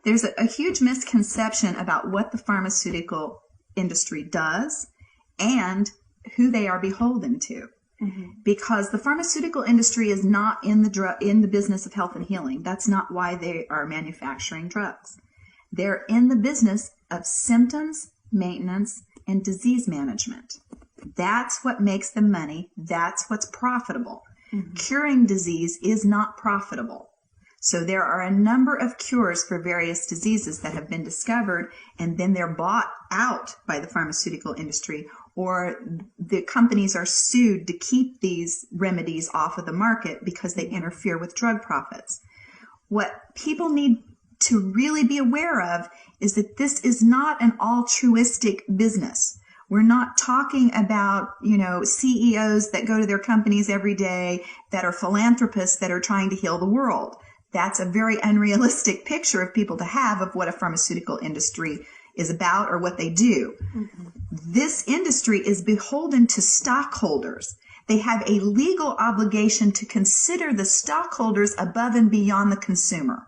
there's a huge misconception about what the pharmaceutical industry does and who they are beholden to. Because the pharmaceutical industry is not in the business of health and healing. That's not why they are manufacturing drugs. They're in the business of symptoms, maintenance, and disease management. That's what makes them money. That's what's profitable. Curing disease is not profitable. So there are a number of cures for various diseases that have been discovered, and then they're bought out by the pharmaceutical industry, or the companies are sued to keep these remedies off of the market because they interfere with drug profits. What people need to really be aware of is that this is not an altruistic business. We're not talking about, CEOs that go to their companies every day that are philanthropists that are trying to heal the world. That's a very unrealistic picture of people to have of what a pharmaceutical industry is about or what they do. This industry is beholden to stockholders. They have a legal obligation to consider the stockholders above and beyond the consumer.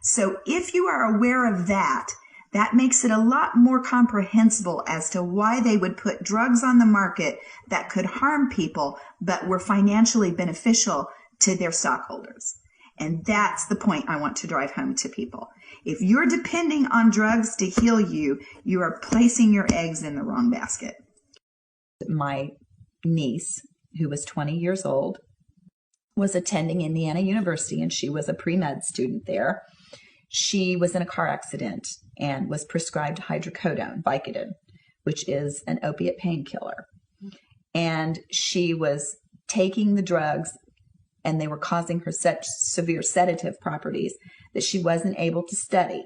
So if you are aware of that, that makes it a lot more comprehensible as to why they would put drugs on the market that could harm people but were financially beneficial to their stockholders. And that's the point I want to drive home to people. If you're depending on drugs to heal you, you are placing your eggs in the wrong basket. My niece, who was 20 years old, was attending Indiana University, and she was a pre-med student there. She was in a car accident and was prescribed hydrocodone, Vicodin, which is an opiate painkiller. And she was taking the drugs, and they were causing her such severe sedative properties that she wasn't able to study.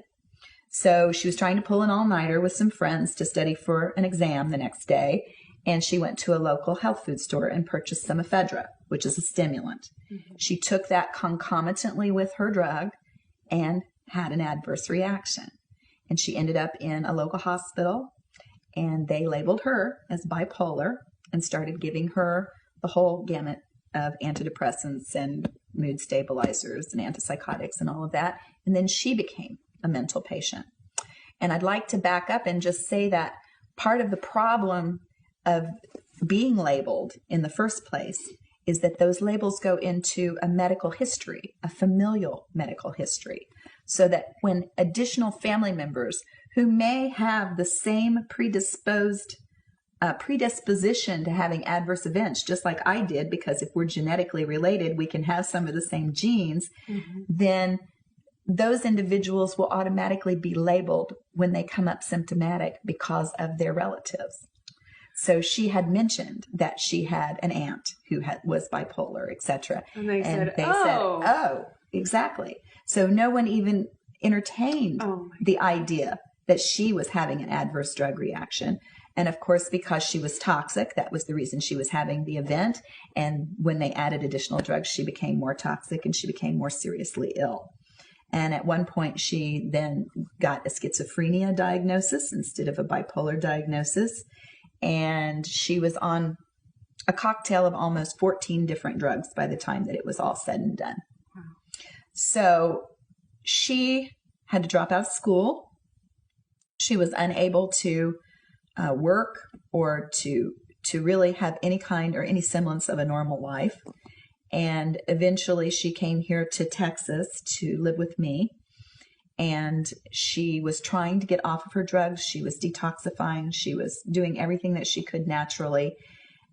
So she was trying to pull an all-nighter with some friends to study for an exam the next day, and she went to a local health food store and purchased some ephedra, which is a stimulant. She took that concomitantly with her drug and had an adverse reaction. And she ended up in a local hospital, and they labeled her as bipolar and started giving her the whole gamut of antidepressants and mood stabilizers and antipsychotics and all of that. And then she became a mental patient. And I'd like to back up and just say that part of the problem of being labeled in the first place is that those labels go into a medical history, a familial medical history, so that when additional family members who may have the same predisposition to having adverse events, just like I did, because if we're genetically related, we can have some of the same genes, then those individuals will automatically be labeled when they come up symptomatic because of their relatives. So she had mentioned that she had an aunt who was bipolar, etc. And they said, oh, exactly. So no one even entertained the idea that she was having an adverse drug reaction. And of course, because she was toxic, that was the reason she was having the event. And when they added additional drugs, she became more toxic and she became more seriously ill. And at one point, she then got a schizophrenia diagnosis instead of a bipolar diagnosis. And she was on a cocktail of almost 14 different drugs by the time that it was all said and done. Wow. So she had to drop out of school. She was unable to work or to really have any kind or any semblance of a normal life. And eventually she came here to Texas to live with me. And she was trying to get off of her drugs. She was detoxifying. She was doing everything that she could naturally.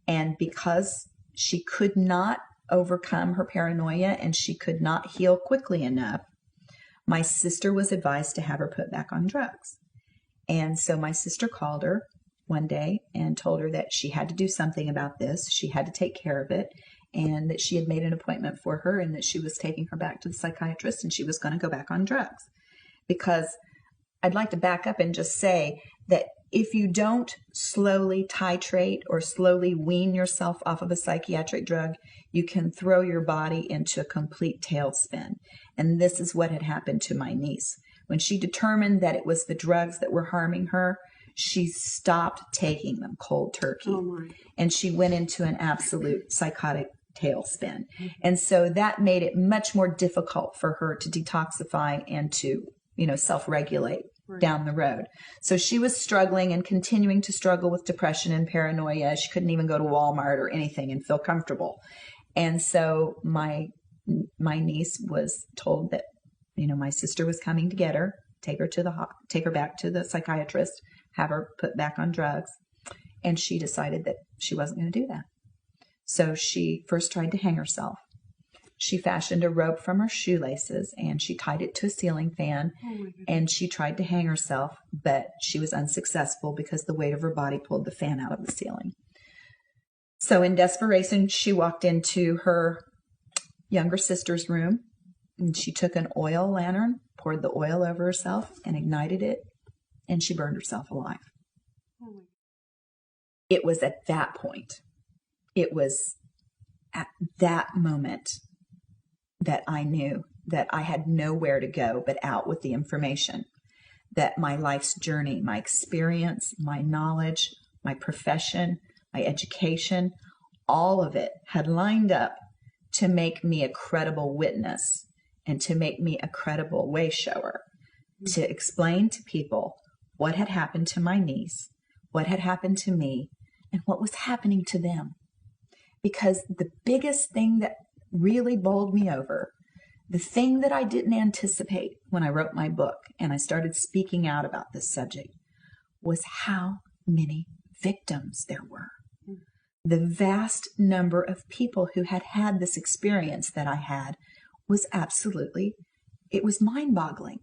And because she could not overcome her paranoia and she could not heal quickly enough, my sister was advised to have her put back on drugs. And so my sister called her one day and told her that she had to do something about this. She had to take care of it, and that she had made an appointment for her and that she was taking her back to the psychiatrist and she was going to go back on drugs. Because I'd like to back up and just say that if you don't slowly titrate or slowly wean yourself off of a psychiatric drug, you can throw your body into a complete tailspin. And this is what had happened to my niece. When she determined that it was the drugs that were harming her, she stopped taking them cold turkey. And she went into an absolute psychotic tailspin. And so that made it much more difficult for her to detoxify and to self-regulate down the road. So she was struggling and continuing to struggle with depression and paranoia. She couldn't even go to Walmart or anything and feel comfortable. And so my niece was told that, my sister was coming to get her, take her back to the psychiatrist, have her put back on drugs. And she decided that she wasn't going to do that. So she first tried to hang herself. She fashioned a rope from her shoelaces and she tied it to a ceiling fan, and she tried to hang herself, but she was unsuccessful because the weight of her body pulled the fan out of the ceiling. So in desperation, she walked into her younger sister's room and she took an oil lantern, poured the oil over herself and ignited it, and she burned herself alive. It was at that point, it was at that moment that I knew that I had nowhere to go but out with the information, that my life's journey, my experience, my knowledge, my profession, my education, all of it had lined up to make me a credible witness and to make me a credible way shower, to explain to people what had happened to my niece, what had happened to me, and what was happening to them. Because the biggest thing that really bowled me over, the thing that I didn't anticipate when I wrote my book and I started speaking out about this subject, was how many victims there were. The vast number of people who had had this experience that I had was it was mind-boggling.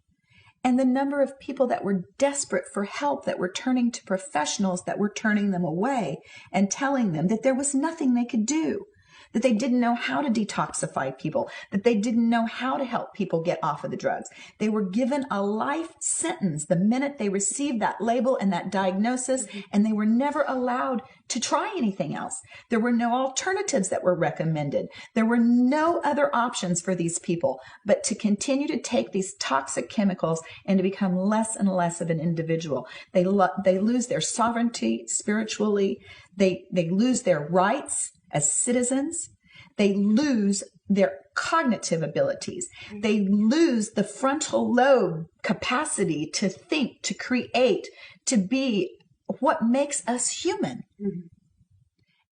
And the number of people that were desperate for help, that were turning to professionals, that were turning them away and telling them that there was nothing they could do, that they didn't know how to detoxify people, that they didn't know how to help people get off of the drugs. They were given a life sentence the minute they received that label and that diagnosis, and they were never allowed to try anything else. There were no alternatives that were recommended. There were no other options for these people but to continue to take these toxic chemicals and to become less and less of an individual. They lose their sovereignty spiritually. They lose their rights as citizens. They lose their cognitive abilities. They lose the frontal lobe capacity to think, to create, to be what makes us human.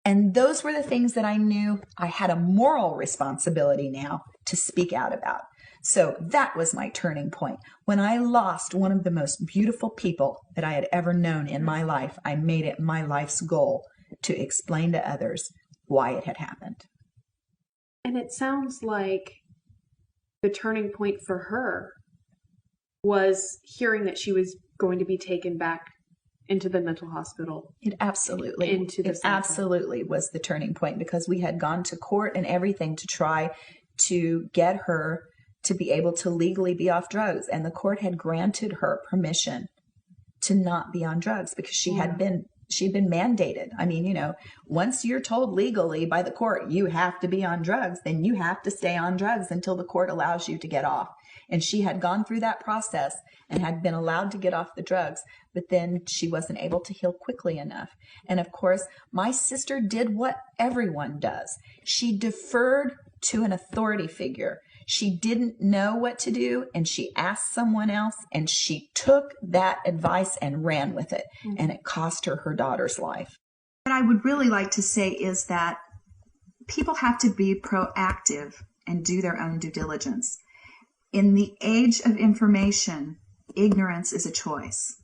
And those were the things that I knew I had a moral responsibility now to speak out about. So that was my turning point. When I lost one of the most beautiful people that I had ever known in my life, I made it my life's goal to explain to others why it had happened. And it sounds like the turning point for her was hearing that she was going to be taken back into the mental hospital. It absolutely was the turning point, because we had gone to court and everything to try to get her to be able to legally be off drugs. And the court had granted her permission to not be on drugs because she'd been mandated. I mean, once you're told legally by the court, you have to be on drugs, then you have to stay on drugs until the court allows you to get off. And she had gone through that process and had been allowed to get off the drugs, but then she wasn't able to heal quickly enough. And of course, my sister did what everyone does. She deferred to an authority figure. She didn't know what to do, and she asked someone else, and she took that advice and ran with it, and it cost her daughter's life. What I would really like to say is that people have to be proactive and do their own due diligence. In the age of information, ignorance is a choice.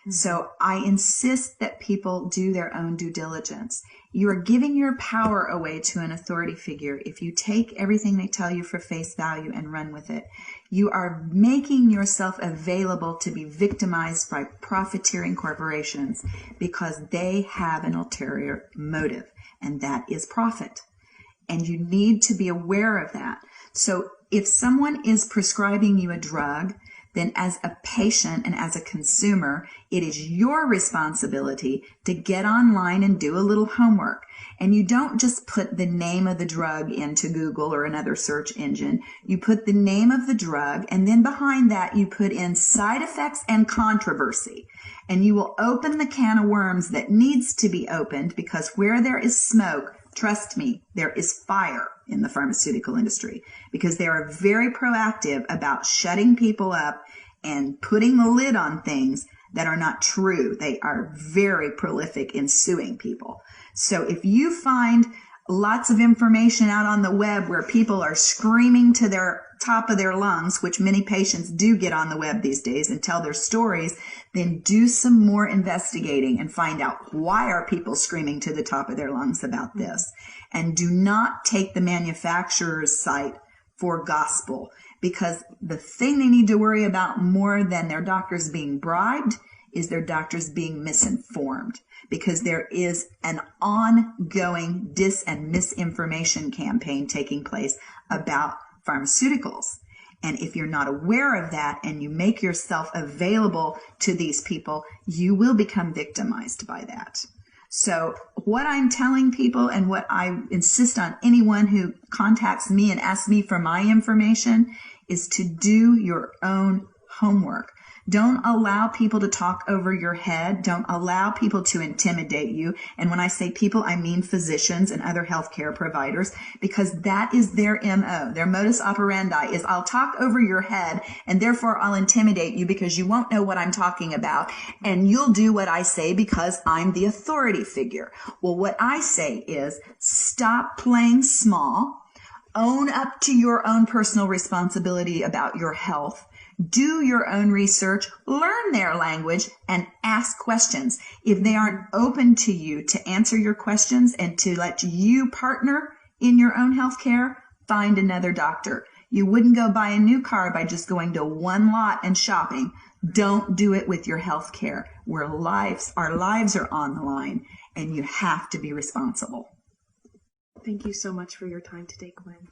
So I insist that people do their own due diligence. You are giving your power away to an authority figure if you take everything they tell you for face value and run with it. You are making yourself available to be victimized by profiteering corporations because they have an ulterior motive, and that is profit. And you need to be aware of that. So if someone is prescribing you a drug, then as a patient and as a consumer, it is your responsibility to get online and do a little homework. And you don't just put the name of the drug into Google or another search engine. You put the name of the drug, and then behind that you put in side effects and controversy. And you will open the can of worms that needs to be opened, because where there is smoke, trust me, there is fire in the pharmaceutical industry, because they are very proactive about shutting people up and putting the lid on things that are not true. They are very prolific in suing people. So if you find lots of information out on the web where people are screaming to their top of their lungs, which many patients do get on the web these days and tell their stories, then do some more investigating and find out why are people screaming to the top of their lungs about this. And do not take the manufacturer's site for gospel, because the thing they need to worry about more than their doctors being bribed is their doctors being misinformed, because there is an ongoing dis and misinformation campaign taking place about pharmaceuticals. And if you're not aware of that and you make yourself available to these people, you will become victimized by that. So what I'm telling people and what I insist on anyone who contacts me and asks me for my information is to do your own homework. Don't allow people to talk over your head. Don't allow people to intimidate you. And when I say people, I mean physicians and other healthcare providers, because that is their MO. Their modus operandi is I'll talk over your head and therefore I'll intimidate you because you won't know what I'm talking about and you'll do what I say because I'm the authority figure. Well, what I say is stop playing small. Own up to your own personal responsibility about your health. Do your own research, learn their language, and ask questions. If they aren't open to you to answer your questions and to let you partner in your own health care, find another doctor. You wouldn't go buy a new car by just going to one lot and shopping. Don't do it with your health care, where our lives are on the line, and you have to be responsible. Thank you so much for your time today, Gwen.